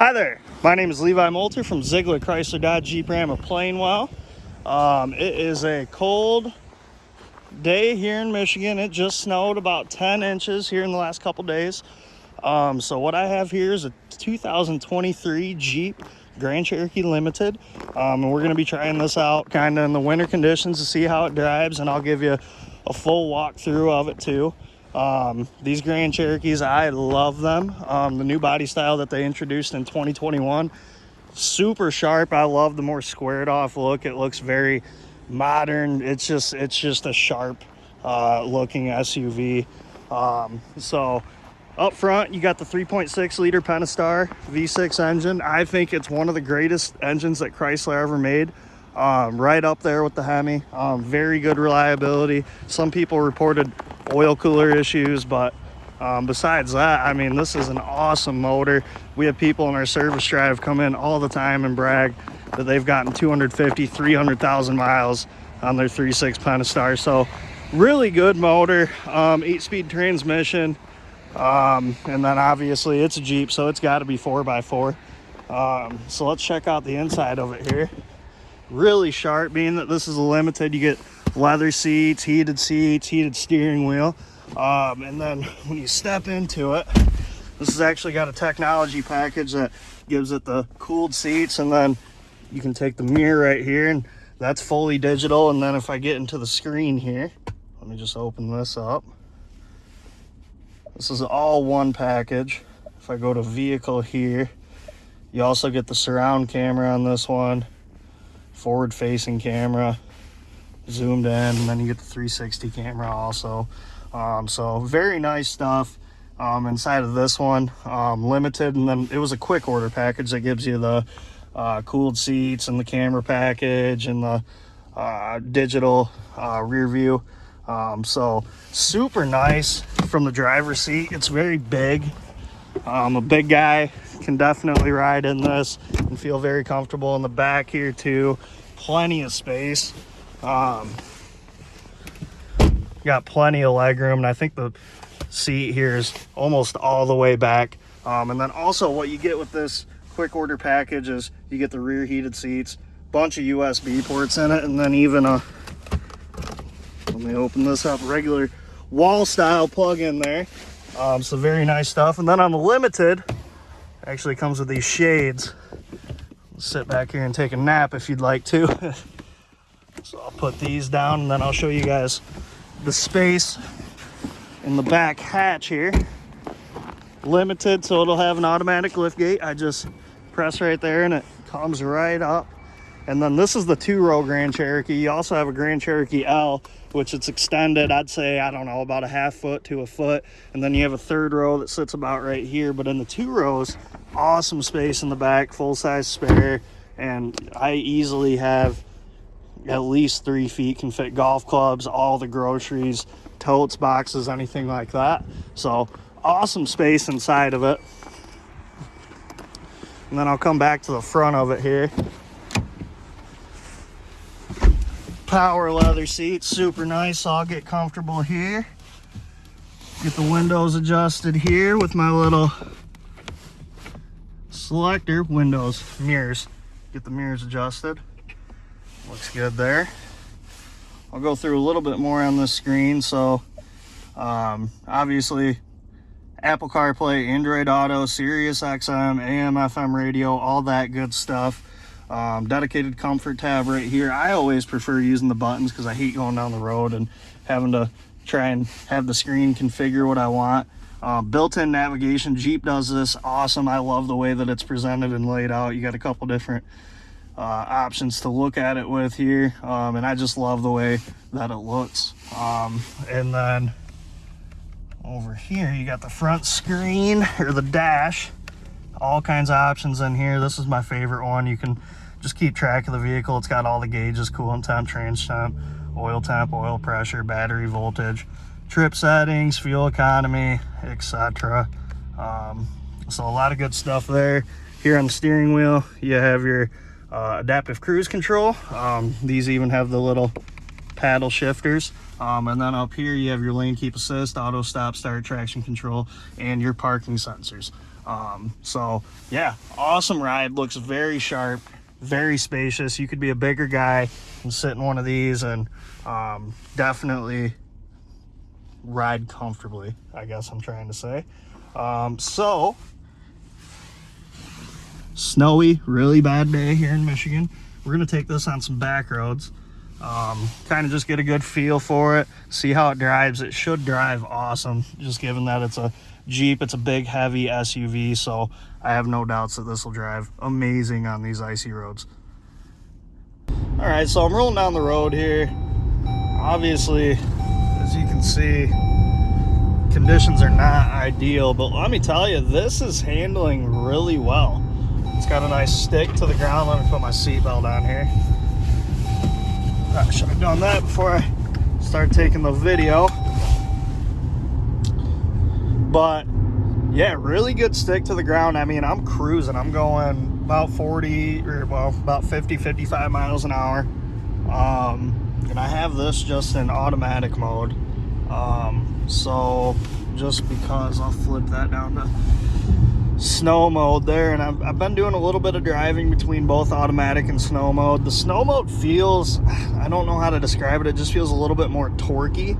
Hi there, my name is Levi Moulter from Ziegler Chrysler Dodge Jeep Ram of Plainwell. It is a cold day here in Michigan. It just snowed about 10 inches here in the last couple days. So what I have here is a 2023 Jeep Grand Cherokee Limited. And we're going to be trying this out kind of in the winter conditions to see how it drives, and I'll give you a full walkthrough of it too. These Grand Cherokees, I love them. The new body style that they introduced in 2021, super sharp. I love the more squared off look. It looks very modern. It's just a sharp looking SUV. So up front, you got the 3.6 liter Pentastar V6 engine. I think it's one of the greatest engines that Chrysler ever made. Right up there with the Hemi. Very good reliability. Some people reported oil cooler issues, but besides that, I mean, this is an awesome motor. We have people in our service drive come in all the time and brag that they've gotten 250, 300,000 miles on their 3.6 Pentastar. So really good motor, 8-speed transmission. And then obviously it's a Jeep, so it's got to be 4x4. So let's check out the inside of it here. Really sharp, being that this is a limited. You get leather seats, heated steering wheel. And then when you step into it, this has actually got a technology package that gives it the cooled seats, and then you can take the mirror right here, and that's fully digital. And then if I get into the screen here, let me just open this up. This is all one package. If I go to vehicle here, you also get the surround camera on this one, forward facing camera, zoomed in, and then you get the 360 camera also. So very nice stuff inside of this one. Limited, and then it was a quick order package that gives you the cooled seats and the camera package and the digital rear view. So super nice from the driver's seat. It's very big. A big guy can definitely ride in this and feel very comfortable. In the back here too, plenty of space. Got plenty of leg room, and I think the seat here is almost all the way back. And then also what you get with this quick order package is you get the rear heated seats, bunch of USB ports in it, and then even a, let me open this up, regular wall style plug in there. So very nice stuff. And then on the Limited, actually comes with these shades. Sit back here and take a nap if you'd like to. So I'll put these down, and then I'll show you guys the space in the back hatch here. Limited, so it'll have an automatic lift gate. I just press right there and it comes right up. And then this is the 2-row Grand Cherokee. You also have a Grand Cherokee L, which it's extended, I'd say, I don't know, about a half foot to a foot. And then you have a 3rd row that sits about right here. But in the 2 rows, awesome space in the back, full-size spare. And I easily have at least 3 feet, can fit golf clubs, all the groceries, totes, boxes, anything like that. So awesome space inside of it. And then I'll come back to the front of it here. Power leather seats, super nice. So I'll get comfortable here. Get the windows adjusted here with my little selector. Windows, mirrors. Get the mirrors adjusted. Looks good there. I'll go through a little bit more on this screen. So obviously Apple CarPlay, Android Auto, Sirius XM, AM, FM radio, all that good stuff. Dedicated comfort tab right here. I always prefer using the buttons because I hate going down the road and having to try and have the screen configure what I want. Built-in navigation. Jeep does this awesome. I love the way that it's presented and laid out. You got a couple different options to look at it with here, and I just love the way that it looks. And then over here you got the front screen, or the dash. All kinds of options in here. This is my favorite one. You can just keep track of the vehicle. It's got all the gauges: coolant temp, trans temp, oil pressure, battery voltage, trip settings, fuel economy, etc. So a lot of good stuff there. Here on the steering wheel you have your adaptive cruise control. These even have the little paddle shifters. And then up here you have your lane keep assist, auto stop start, traction control, and your parking sensors. So yeah, awesome ride. Looks very sharp, very spacious. You could be a bigger guy and sit in one of these and definitely ride comfortably, I guess I'm trying to say. So snowy, really bad day here in Michigan. We're gonna take this on some back roads, kind of just get a good feel for it, see how it drives. It should drive awesome, just given that it's a Jeep. It's a big, heavy SUV, so I have no doubts that this will drive amazing on these icy roads. All right, so I'm rolling down the road here. Obviously, as you can see, conditions are not ideal, but let me tell you, this is handling really well. It's got a nice stick to the ground. Let me put my seatbelt on here. I should have done that before I start taking the video. But yeah, really good stick to the ground. I mean, I'm cruising. I'm going about 40, or well, about 50, 55 miles an hour. And I have this just in automatic mode. So just because, I'll flip that down to snow mode there, and I've been doing a little bit of driving between both automatic and snow mode. The snow mode feels, I don't know how to describe it, it just feels a little bit more torquey.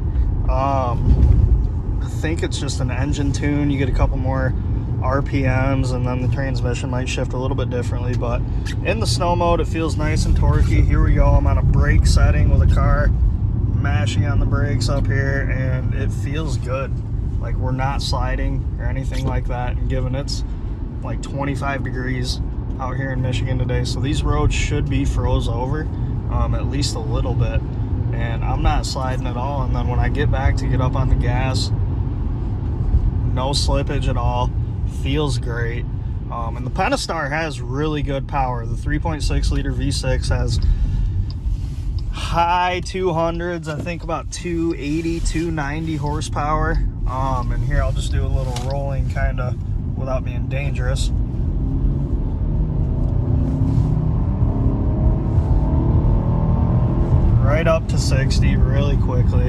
I think it's just an engine tune. You get a couple more RPMs, and then the transmission might shift a little bit differently, but in the snow mode it feels nice and torquey. Here we go, I'm on a brake setting with a car, mashing on the brakes up here, and it feels good. Like, we're not sliding or anything like that, and given it's like 25 degrees out here in Michigan today, so these roads should be froze over at least a little bit, and I'm not sliding at all. And then when I get back to get up on the gas, no slippage at all, feels great. And the Pentastar has really good power. The 3.6 liter V6 has high 200s, I think about 280, 290 horsepower. And here I'll just do a little rolling kind of without being dangerous. Right up to 60 really quickly.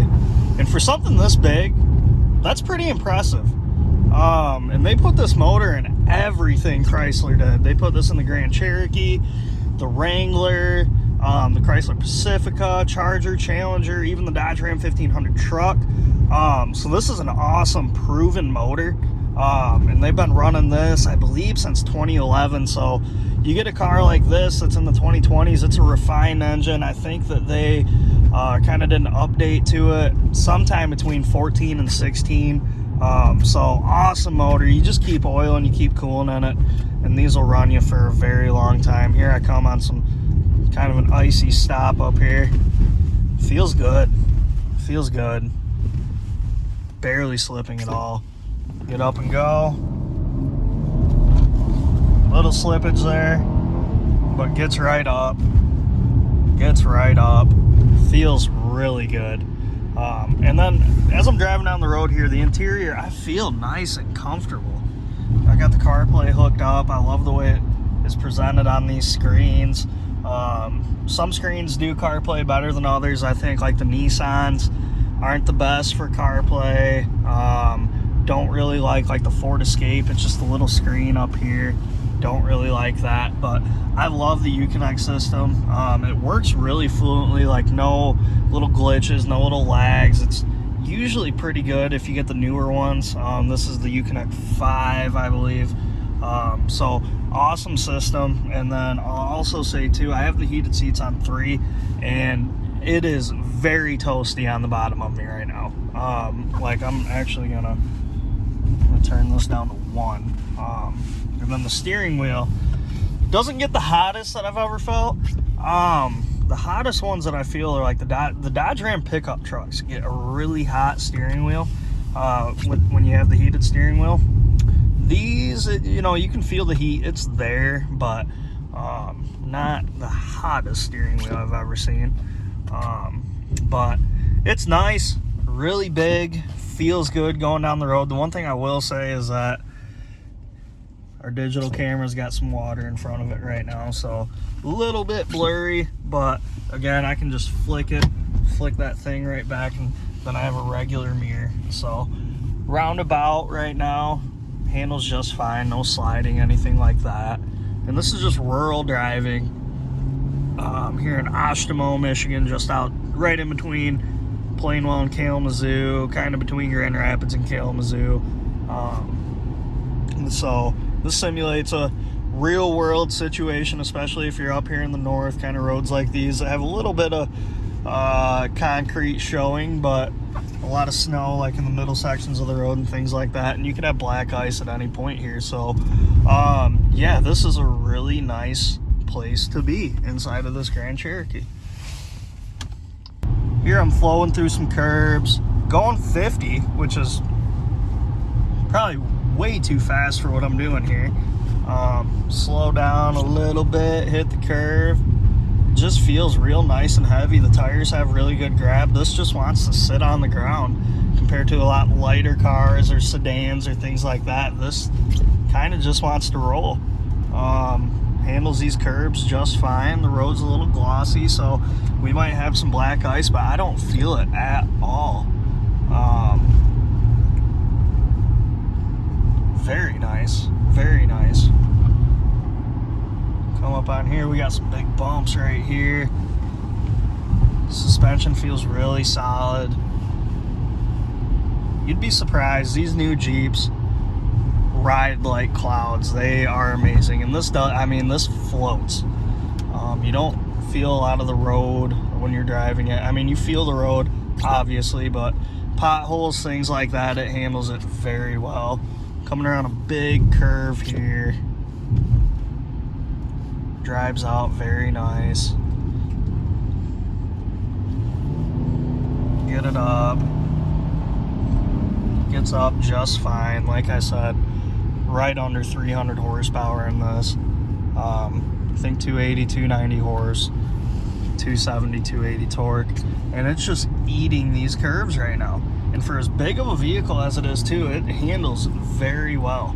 And for something this big, that's pretty impressive. And they put this motor in everything Chrysler did. They put this in the Grand Cherokee, the Wrangler, the Chrysler Pacifica, Charger, Challenger, even the Dodge Ram 1500 truck. So this is an awesome proven motor. And they've been running this, I believe, since 2011. So you get a car like this that's in the 2020s. It's a refined engine. I think that they kind of did an update to it sometime between 14 and 16. So awesome motor. You just keep oiling, you keep cooling in it, and these will run you for a very long time. Here I come on some kind of an icy stop up here. Feels good. Feels good. Barely slipping at all. Get up and go. Little slippage there, but gets right up. Gets right up. Feels really good. And then as I'm driving down the road here, the interior, I feel nice and comfortable. I got the CarPlay hooked up. I love the way it is presented on these screens. Some screens do CarPlay better than others. I think like the Nissans aren't the best for CarPlay. Don't really like the Ford Escape. It's just a little screen up here. Don't really like that, but I love the Uconnect system. It works really fluently, like no little glitches, no little lags. It's usually pretty good if you get the newer ones. This is the Uconnect 5, I believe. So awesome system. And then I'll also say too, I have the heated seats on 3, and it is very toasty on the bottom of me right now. Like, I'm actually gonna turn this down to 1. And then the steering wheel doesn't get the hottest that I've ever felt. The hottest ones that I feel are like the Dodge Ram pickup trucks get a really hot steering wheel when you have the heated steering wheel. These, you know, you can feel the heat, it's there, but not the hottest steering wheel I've ever seen. But it's nice, really big, feels good going down the road. The one thing I will say is that our digital camera's got some water in front of it right now, so a little bit blurry, but again, I can just flick that thing right back, and then I have a regular mirror. So roundabout right now, Handles just fine, no sliding, anything like that. And this is just rural driving here in Oshtemo, Michigan, just out right in between Plainwell and Kalamazoo, kind of between Grand Rapids and Kalamazoo. So this simulates a real world situation, especially if you're up here in the north, kind of roads like these that have a little bit of concrete showing, but a lot of snow like in the middle sections of the road and things like that, and you could have black ice at any point here. So yeah, this is a really nice place to be inside of this Grand Cherokee. Here I'm flowing through some curbs, going 50, which is probably way too fast for what I'm doing here. Slow down a little bit, hit the curve. Just feels real nice and heavy. The tires have really good grab. This just wants to sit on the ground compared to a lot lighter cars or sedans or things like that. This kind of just wants to roll. Handles these curbs just fine. The road's a little glossy, so we might have some black ice, but I don't feel it at all. Very nice, very nice. Come up on here, we got some big bumps right here. Suspension feels really solid. You'd be surprised, these new Jeeps ride like clouds. They are amazing, and this does, I mean, this floats. You don't feel out of the road when you're driving it. I mean, you feel the road obviously, but potholes, things like that, it handles it very well. Coming around a big curve here, drives out very nice. Get it up, gets up just fine. Like I said, right under 300 horsepower in this. I think 280, 290 horse, 270, 280 torque, and it's just eating these curves right now. And for as big of a vehicle as it is too, it handles very well.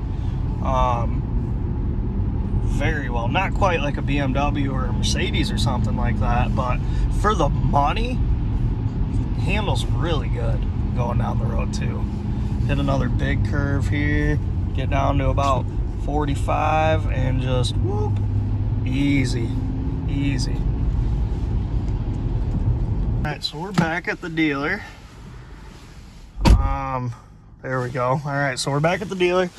Very well. Not quite like a BMW or a Mercedes or something like that, but for the money, handles really good going down the road too. Hit another big curve here, get down to about 45 and just whoop, easy, easy. All right, so we're back at the dealer. There we go. All right, so we're back at the dealer,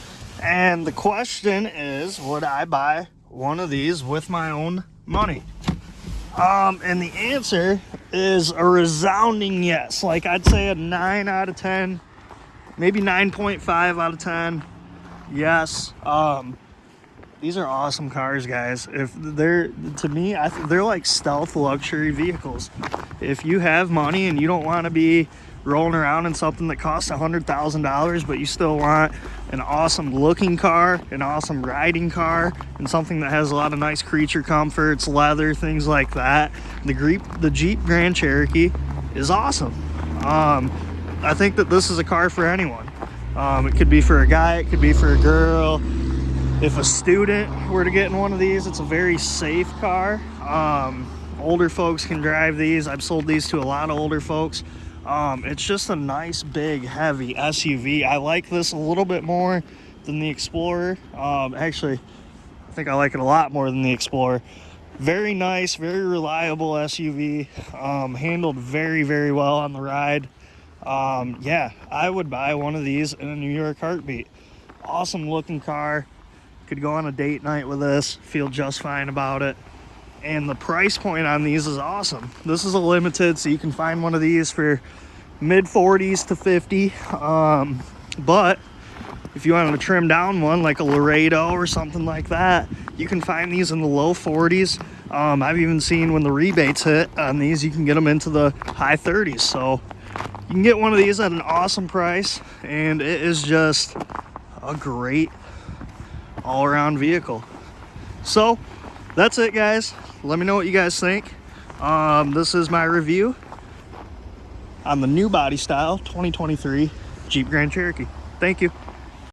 and the question is, would I buy one of these with my own money? And the answer is a resounding yes. Like, I'd say a 9 out of 10, maybe 9.5 out of 10. Yes. These are awesome cars, guys. If they're, to me, they're like stealth luxury vehicles. If you have money and you don't want to be rolling around in something that costs $100,000, but you still want an awesome looking car, an awesome riding car, and something that has a lot of nice creature comforts, leather, things like that, the Jeep Grand Cherokee is awesome. I think that this is a car for anyone. It could be for a guy, it could be for a girl. If a student were to get in one of these, it's a very safe car. Older folks can drive these. I've sold these to a lot of older folks. It's just a nice, big, heavy SUV. I like this a little bit more than the Explorer. Actually, I think I like it a lot more than the Explorer. Very nice, very reliable SUV. Handled very, very well on the ride. Yeah, I would buy one of these in a New York heartbeat. Awesome looking car. Could go on a date night with this. Feel just fine about it. And the price point on these is awesome. This is a limited, so you can find one of these for mid 40s to 50. But if you wanted to trim down one like a Laredo or something like that, you can find these in the low 40s. I've even seen when the rebates hit on these, you can get them into the high 30s. So you can get one of these at an awesome price, and it is just a great all-around vehicle. So that's it, guys. Let me know what you guys think. This is my review on the new body style 2023 Jeep Grand Cherokee. Thank you.